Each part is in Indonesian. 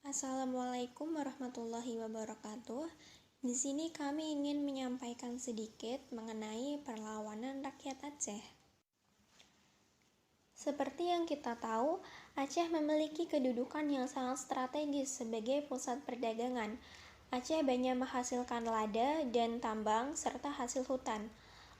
Assalamualaikum warahmatullahi wabarakatuh. Di sini kami ingin menyampaikan sedikit mengenai perlawanan rakyat Aceh. Seperti yang kita tahu, Aceh memiliki kedudukan yang sangat strategis sebagai pusat perdagangan. Aceh banyak menghasilkan lada dan tambang serta hasil hutan.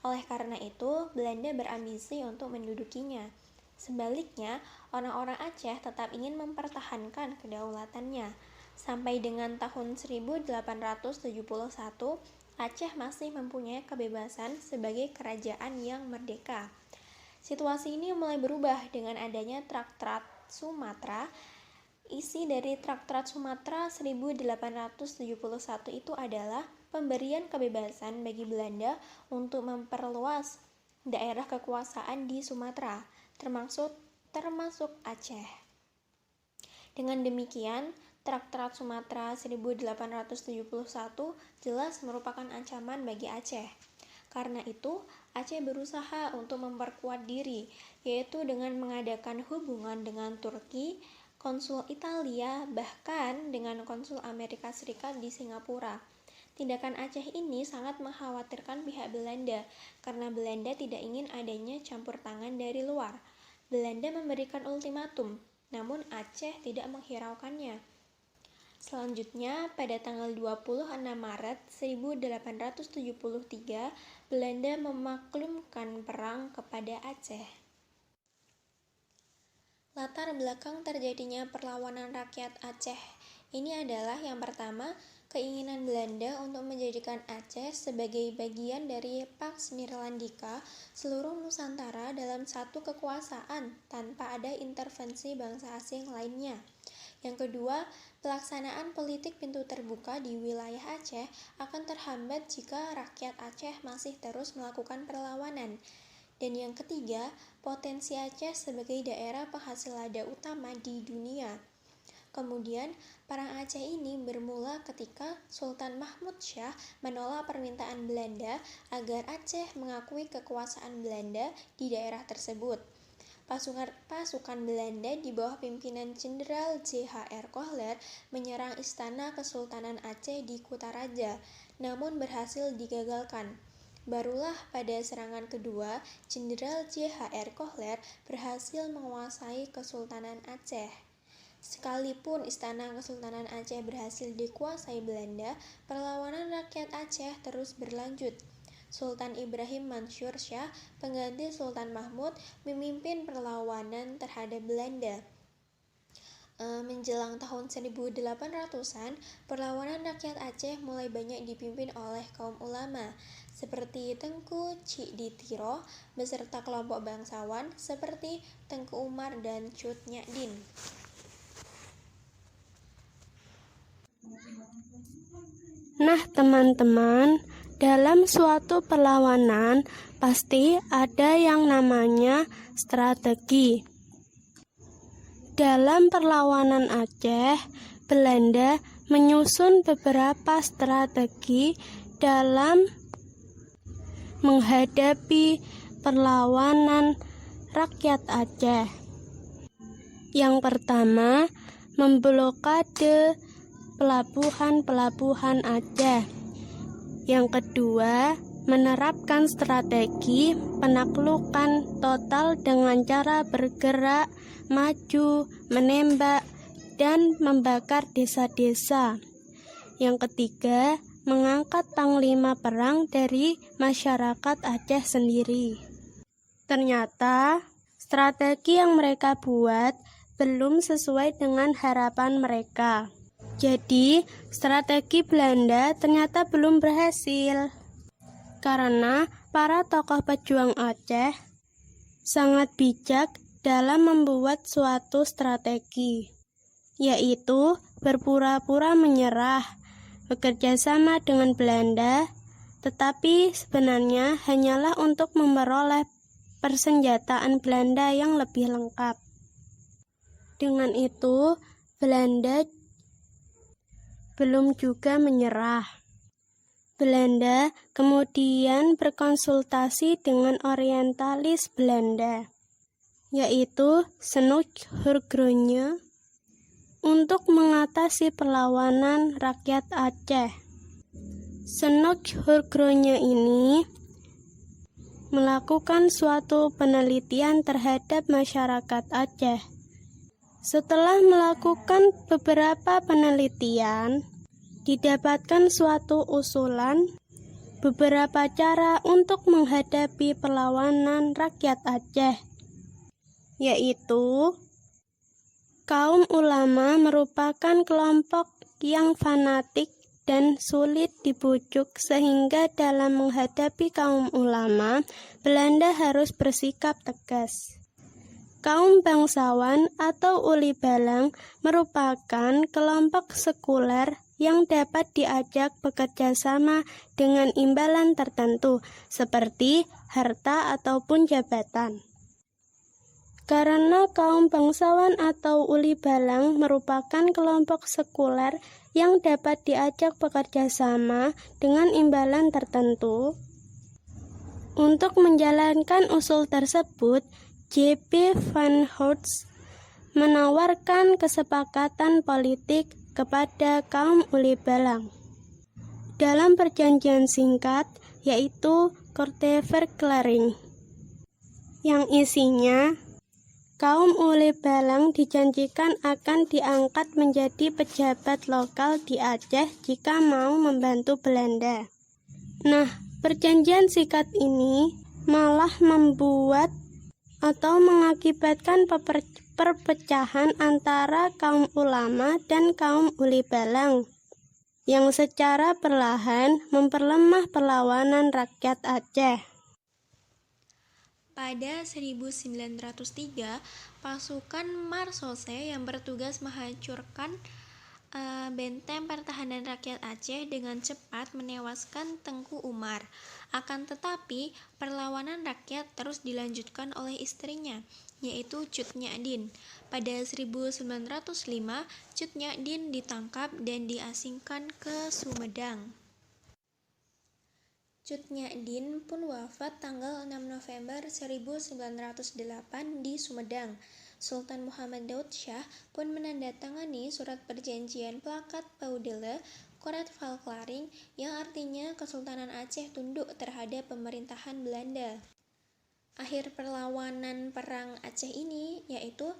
Oleh karena itu, Belanda berambisi untuk mendudukinya. Sebaliknya, orang-orang Aceh tetap ingin mempertahankan kedaulatannya. Sampai dengan tahun 1871, Aceh masih mempunyai kebebasan sebagai kerajaan yang merdeka. Situasi ini mulai berubah dengan adanya Traktat Sumatra. Isi dari Traktat Sumatra 1871 itu adalah pemberian kebebasan bagi Belanda untuk memperluas daerah kekuasaan di Sumatera, termasuk Aceh. Dengan demikian, Traktat Sumatra 1871 jelas merupakan ancaman bagi Aceh. Karena itu, Aceh berusaha untuk memperkuat diri, yaitu dengan mengadakan hubungan dengan Turki, konsul Italia, bahkan dengan konsul Amerika Serikat di Singapura. Tindakan Aceh ini sangat mengkhawatirkan pihak Belanda, karena Belanda tidak ingin adanya campur tangan dari luar. Belanda memberikan ultimatum, namun Aceh tidak menghiraukannya. Selanjutnya, pada tanggal 26 Maret 1873, Belanda memaklumkan perang kepada Aceh. Latar belakang terjadinya perlawanan rakyat Aceh ini adalah yang pertama, keinginan Belanda untuk menjadikan Aceh sebagai bagian dari Pax Mirlandika seluruh Nusantara dalam satu kekuasaan tanpa ada intervensi bangsa asing lainnya. Yang kedua, pelaksanaan politik pintu terbuka di wilayah Aceh akan terhambat jika rakyat Aceh masih terus melakukan perlawanan. Dan yang ketiga, potensi Aceh sebagai daerah penghasil lada utama di dunia. Kemudian, perang Aceh ini bermula ketika Sultan Mahmud Syah menolak permintaan Belanda agar Aceh mengakui kekuasaan Belanda di daerah tersebut. Pasukan Belanda di bawah pimpinan Jenderal J.H.R. Kohler menyerang istana Kesultanan Aceh di Kutaraja, namun berhasil digagalkan. Barulah pada serangan kedua, Jenderal J.H.R. Kohler berhasil menguasai Kesultanan Aceh. Sekalipun istana Kesultanan Aceh berhasil dikuasai Belanda, perlawanan rakyat Aceh terus berlanjut. Sultan Ibrahim Mansur Shah, pengganti Sultan Mahmud, memimpin perlawanan terhadap Belanda. Menjelang tahun 1800-an, perlawanan rakyat Aceh mulai banyak dipimpin oleh kaum ulama, seperti Tengku Cikditiro, beserta kelompok bangsawan seperti Tengku Umar dan Cut Nyadin. Nah, teman-teman, dalam suatu perlawanan pasti ada yang namanya strategi. Dalam perlawanan Aceh, Belanda menyusun beberapa strategi dalam menghadapi perlawanan rakyat Aceh. Yang pertama, memblokade pelabuhan-pelabuhan Aceh. Yang kedua, menerapkan strategi penaklukan total dengan cara bergerak, maju, menembak, dan membakar desa-desa. Yang ketiga, mengangkat panglima perang dari masyarakat Aceh sendiri. Ternyata, strategi yang mereka buat belum sesuai dengan harapan mereka. Jadi, strategi Belanda ternyata belum berhasil. Karena para tokoh pejuang Aceh sangat bijak dalam membuat suatu strategi, yaitu berpura-pura menyerah, bekerja sama dengan Belanda, tetapi sebenarnya hanyalah untuk memperoleh persenjataan Belanda yang lebih lengkap. Dengan itu, Belanda belum juga menyerah. Belanda kemudian berkonsultasi dengan orientalis Belanda, yaitu Snoek Hurgronje, untuk mengatasi perlawanan rakyat Aceh. Senok Hurgronya ini melakukan suatu penelitian terhadap masyarakat Aceh. Setelah melakukan beberapa penelitian, didapatkan suatu usulan beberapa cara untuk menghadapi perlawanan rakyat Aceh, yaitu kaum ulama merupakan kelompok yang fanatik dan sulit dibujuk, sehingga dalam menghadapi kaum ulama, Belanda harus bersikap tegas. Kaum bangsawan atau uli balang merupakan kelompok sekuler yang dapat diajak bekerja sama dengan imbalan tertentu, seperti harta ataupun jabatan. Karena kaum bangsawan atau uli balang merupakan kelompok sekuler yang dapat diajak bekerja sama dengan imbalan tertentu, untuk menjalankan usul tersebut, J.P. van Horst menawarkan kesepakatan politik kepada kaum uli balang dalam perjanjian singkat, yaitu Korte Verklaring, yang isinya kaum uli balang dijanjikan akan diangkat menjadi pejabat lokal di Aceh jika mau membantu Belanda. Nah, perjanjian singkat ini malah membuat atau mengakibatkan perpecahan antara kaum ulama dan kaum uli balang, yang secara perlahan memperlemah perlawanan rakyat Aceh. Pada 1903, pasukan Marsose yang bertugas menghancurkan benteng pertahanan rakyat Aceh dengan cepat menewaskan Tengku Umar. Akan tetapi, perlawanan rakyat terus dilanjutkan oleh istrinya, yaitu Cut Nyadin. Pada 1905, Cut Nyadin ditangkap dan diasingkan ke Sumedang. Cut Nyadin pun wafat tanggal 6 November 1908 di Sumedang. Sultan Muhammad Daud Shah pun menandatangani surat perjanjian Plakat Paudelle Korte Verklaring yang artinya Kesultanan Aceh tunduk terhadap pemerintahan Belanda. Akhir perlawanan perang Aceh ini yaitu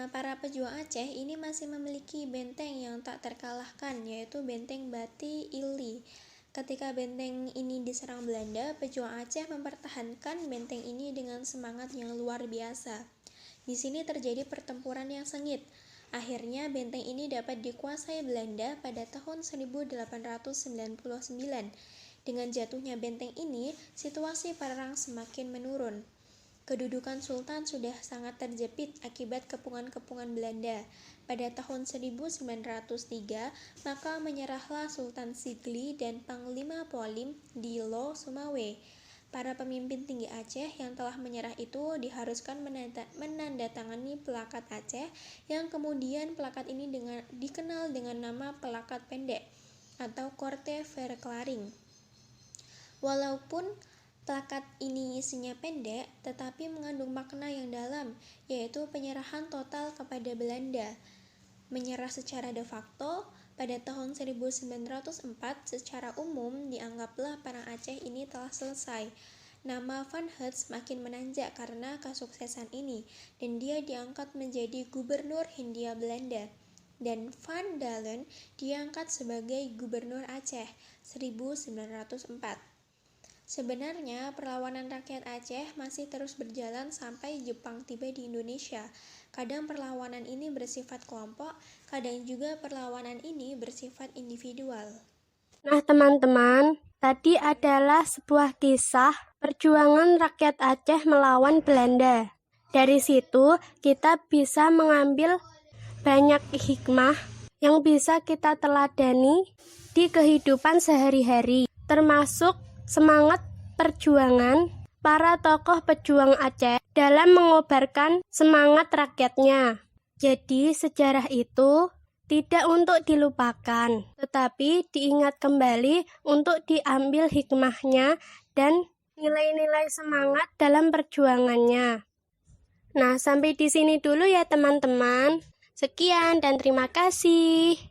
para pejuang Aceh ini masih memiliki benteng yang tak terkalahkan, yaitu benteng Bati Ili. Ketika benteng ini diserang Belanda, pejuang Aceh mempertahankan benteng ini dengan semangat yang luar biasa. Di sini terjadi pertempuran yang sengit. Akhirnya benteng ini dapat dikuasai Belanda pada tahun 1899. Dengan jatuhnya benteng ini, situasi perang semakin menurun. Kedudukan Sultan sudah sangat terjepit akibat kepungan-kepungan Belanda. Pada tahun 1903, maka menyerahlah Sultan Sigli dan Panglima Polim di Lo Sumawe. Para pemimpin tinggi Aceh yang telah menyerah itu diharuskan menandatangani Plakat Aceh, yang kemudian plakat ini dikenal dengan nama Plakat Pendek atau Korte Verklaring. Walaupun plakat ini isinya pendek, tetapi mengandung makna yang dalam, yaitu penyerahan total kepada Belanda. Menyerah secara de facto, pada tahun 1904 secara umum dianggaplah perang Aceh ini telah selesai. Nama Van Hertz makin menanjak karena kesuksesan ini, dan dia diangkat menjadi gubernur Hindia Belanda. Dan Van Dalen diangkat sebagai gubernur Aceh 1904. Sebenarnya, perlawanan rakyat Aceh masih terus berjalan sampai Jepang tiba di Indonesia. Kadang perlawanan ini bersifat kelompok, kadang juga perlawanan ini bersifat individual. Nah, teman-teman, tadi adalah sebuah kisah perjuangan rakyat Aceh melawan Belanda. Dari situ, kita bisa mengambil banyak hikmah yang bisa kita teladani di kehidupan sehari-hari, termasuk semangat perjuangan para tokoh pejuang Aceh dalam mengobarkan semangat rakyatnya. Jadi sejarah itu tidak untuk dilupakan, tetapi diingat kembali untuk diambil hikmahnya dan nilai-nilai semangat dalam perjuangannya. Nah, sampai di sini dulu ya teman-teman. Sekian dan terima kasih.